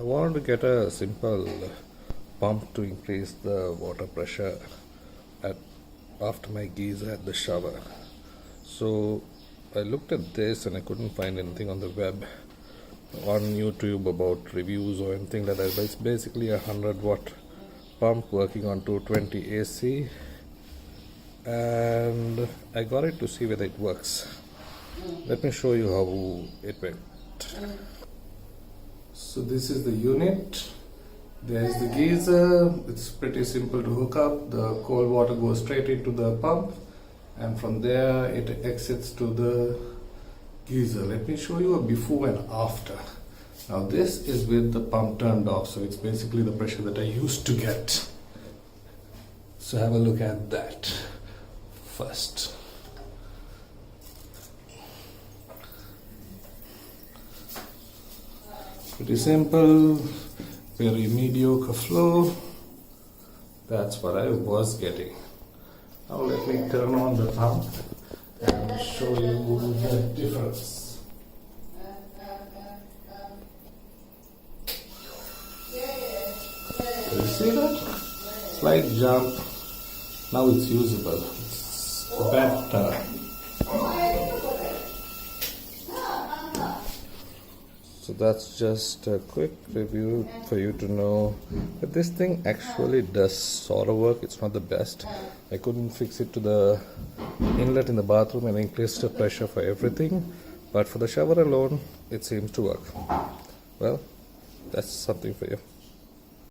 wanted to get a simple pump to increase the water pressure at after my geyser at the shower. So I looked at this and I couldn't find anything on the web on YouTube about reviews or anything like that. But it's basically a 100-watt pump working on 220 AC, and I got it to see whether it works. Let me show you how it went. So this is the unit. There's the geyser. It's pretty simple to hook up. The cold water goes straight into the pump, and from there it exits to the geyser. Let me show you a before and after. Now this is with the pump turned off, so it's basically the pressure that I used to get. So have a look at that first. Pretty simple, very mediocre flow. That's what I was getting. Now let me turn on the pump and show you the difference. You see that? Slight jump. Now it's usable. It's better. So that's just a quick review for you to know that this thing actually does sort of work. It's not the best. I couldn't fix it to the inlet in the bathroom and increase the pressure for everything, but for the shower alone, it seems to work. Well, that's something for you.